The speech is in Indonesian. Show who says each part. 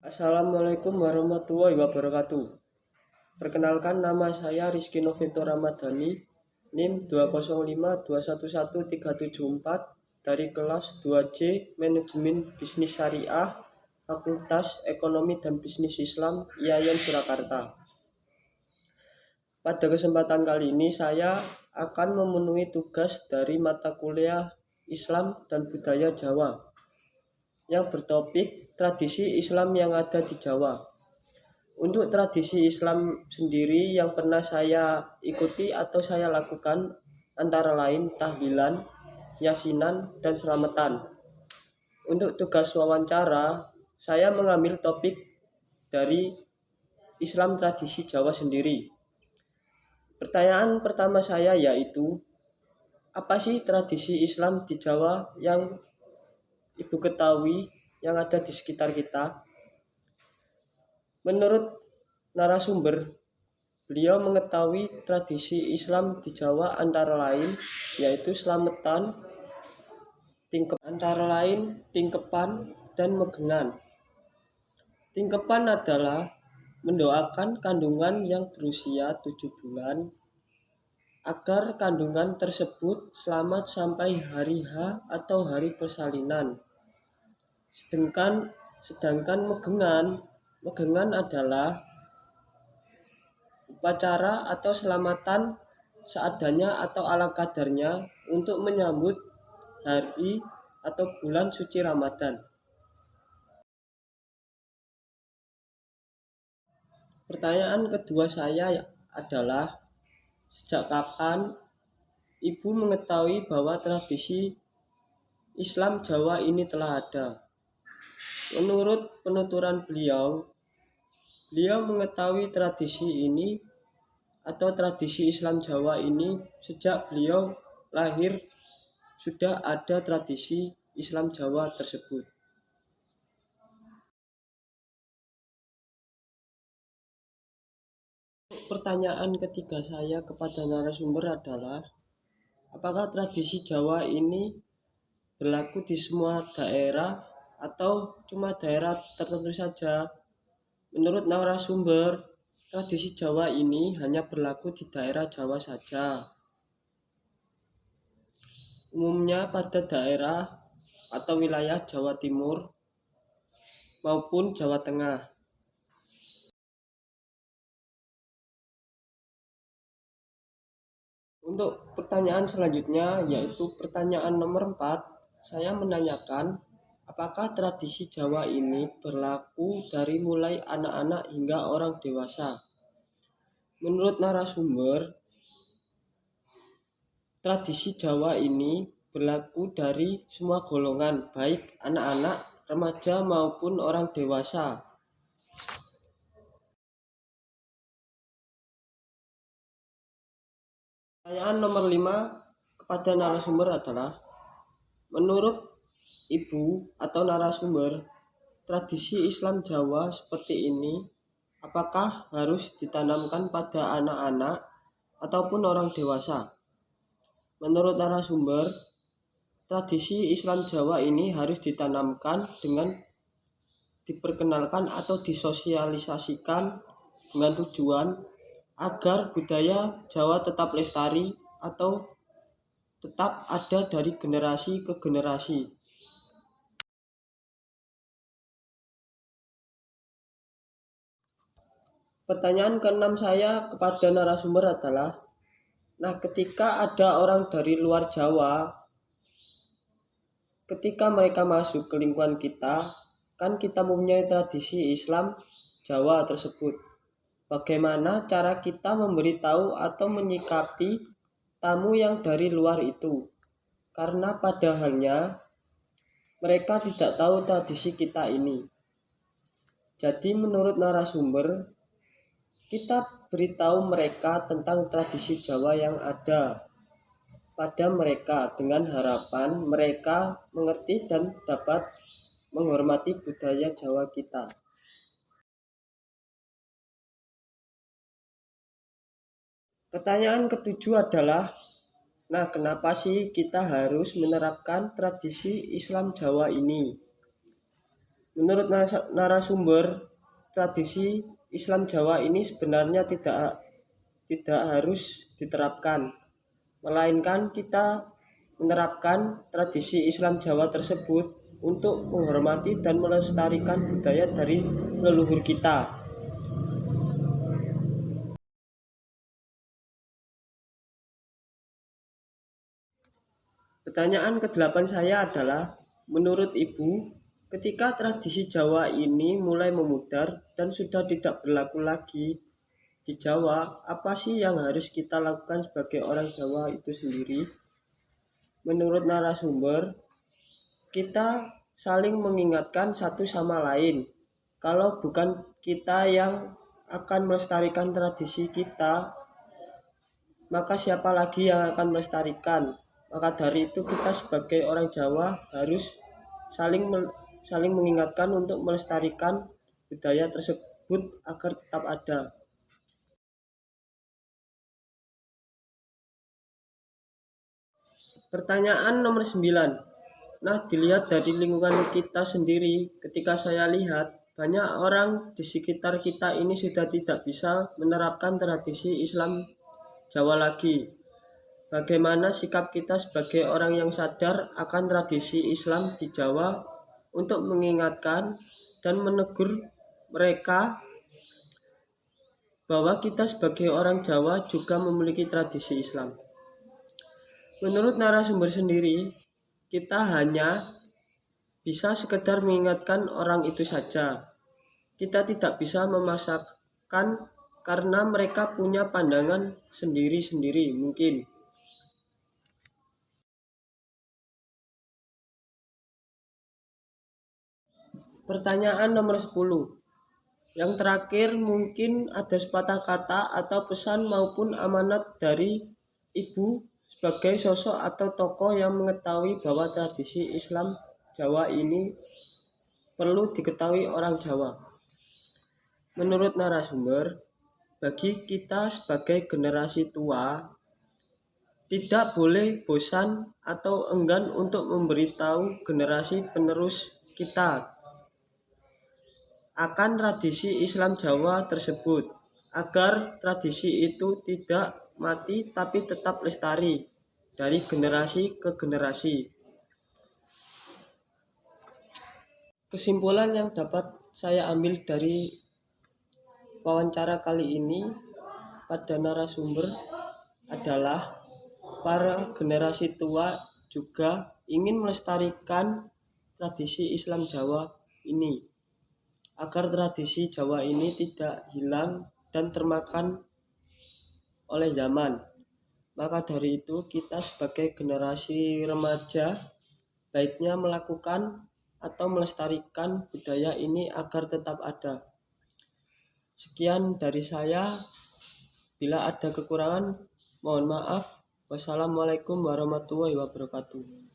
Speaker 1: Assalamualaikum warahmatullahi wabarakatuh. Perkenalkan, nama saya Rizky Novento Ramadhani, NIM 205211374 dari kelas 2C Manajemen Bisnis Syariah, Fakultas Ekonomi dan Bisnis Islam, IAIN Surakarta. Pada kesempatan kali ini saya akan memenuhi tugas dari mata kuliah Islam dan Budaya Jawa yang bertopik tradisi Islam yang ada di Jawa. Untuk tradisi Islam sendiri yang pernah saya ikuti atau saya lakukan antara lain tahlilan, yasinan, dan selamatan. Untuk tugas wawancara, saya mengambil topik dari Islam tradisi Jawa sendiri. Pertanyaan pertama saya yaitu, apa sih tradisi Islam di Jawa yang Ibu ketahui yang ada di sekitar kita? Menurut narasumber, beliau mengetahui tradisi Islam di Jawa antara lain yaitu selamatan, tingkepan, dan megengan. Tingkepan adalah mendoakan kandungan yang berusia 7 bulan agar kandungan tersebut selamat sampai hari H atau hari persalinan. Sedangkan megengan adalah upacara atau selamatan seadanya atau ala kadarnya untuk menyambut hari atau bulan suci Ramadan. Pertanyaan kedua saya adalah, sejak kapan Ibu mengetahui bahwa tradisi Islam Jawa ini telah ada? Menurut penuturan beliau mengetahui tradisi ini atau tradisi Islam Jawa ini sejak beliau lahir sudah ada tradisi Islam Jawa tersebut. Pertanyaan ketiga saya kepada narasumber adalah, apakah tradisi Jawa ini berlaku di semua daerah atau cuma daerah tertentu saja? Menurut narasumber, tradisi Jawa ini hanya berlaku di daerah Jawa saja. Umumnya pada daerah atau wilayah Jawa Timur maupun Jawa Tengah. Untuk pertanyaan selanjutnya, yaitu pertanyaan nomor 4, saya menanyakan, apakah tradisi Jawa ini berlaku dari mulai anak-anak hingga orang dewasa? Menurut narasumber, tradisi Jawa ini berlaku dari semua golongan, baik anak-anak, remaja maupun orang dewasa. Pertanyaan nomor 5 kepada narasumber adalah, menurut Ibu atau narasumber, tradisi Islam Jawa seperti ini apakah harus ditanamkan pada anak-anak ataupun orang dewasa? Menurut narasumber, tradisi Islam Jawa ini harus ditanamkan dengan diperkenalkan atau disosialisasikan dengan tujuan agar budaya Jawa tetap lestari atau tetap ada dari generasi ke generasi. Pertanyaan ke-6 saya kepada narasumber adalah, ketika ada orang dari luar Jawa, ketika mereka masuk ke lingkungan kita, kan kita mempunyai tradisi Islam Jawa tersebut. Bagaimana cara kita memberitahu atau menyikapi tamu yang dari luar itu? Karena padahalnya mereka tidak tahu tradisi kita ini. Jadi menurut narasumber, kita beritahu mereka tentang tradisi Jawa yang ada pada mereka dengan harapan mereka mengerti dan dapat menghormati budaya Jawa kita. Pertanyaan ketujuh adalah, kenapa sih kita harus menerapkan tradisi Islam Jawa ini? Menurut narasumber, tradisi Islam Jawa ini sebenarnya tidak harus diterapkan, melainkan kita menerapkan tradisi Islam Jawa tersebut untuk menghormati dan melestarikan budaya dari leluhur kita. Pertanyaan ke-8 saya adalah, menurut Ibu, ketika tradisi Jawa ini mulai memudar dan sudah tidak berlaku lagi di Jawa, apa sih yang harus kita lakukan sebagai orang Jawa itu sendiri? Menurut narasumber, kita saling mengingatkan satu sama lain. Kalau bukan kita yang akan melestarikan tradisi kita, maka siapa lagi yang akan melestarikan? Maka dari itu kita sebagai orang Jawa harus saling mengingatkan untuk melestarikan budaya tersebut agar tetap ada. Pertanyaan nomor 9. Nah, dilihat dari lingkungan kita sendiri, ketika saya lihat banyak orang di sekitar kita ini sudah tidak bisa menerapkan tradisi Islam Jawa lagi. Bagaimana sikap kita sebagai orang yang sadar akan tradisi Islam di Jawa untuk mengingatkan dan menegur mereka bahwa kita sebagai orang Jawa juga memiliki tradisi Islam. Menurut narasumber sendiri, kita hanya bisa sekedar mengingatkan orang itu saja. Kita tidak bisa memaksakan karena mereka punya pandangan sendiri-sendiri mungkin. Pertanyaan nomor 10. Yang terakhir, mungkin ada sepatah kata atau pesan maupun amanat dari Ibu sebagai sosok atau tokoh yang mengetahui bahwa tradisi Islam Jawa ini perlu diketahui orang Jawa. Menurut narasumber, bagi kita sebagai generasi tua, tidak boleh bosan atau enggan untuk memberitahu generasi penerus kita akan tradisi Islam Jawa tersebut, agar tradisi itu tidak mati tapi tetap lestari dari generasi ke generasi. Kesimpulan yang dapat saya ambil dari wawancara kali ini pada narasumber adalah para generasi tua juga ingin melestarikan tradisi Islam Jawa ini, agar tradisi Jawa ini tidak hilang dan termakan oleh zaman. Maka dari itu kita sebagai generasi remaja baiknya melakukan atau melestarikan budaya ini agar tetap ada. Sekian dari saya. Bila ada kekurangan, mohon maaf. Wassalamualaikum warahmatullahi wabarakatuh.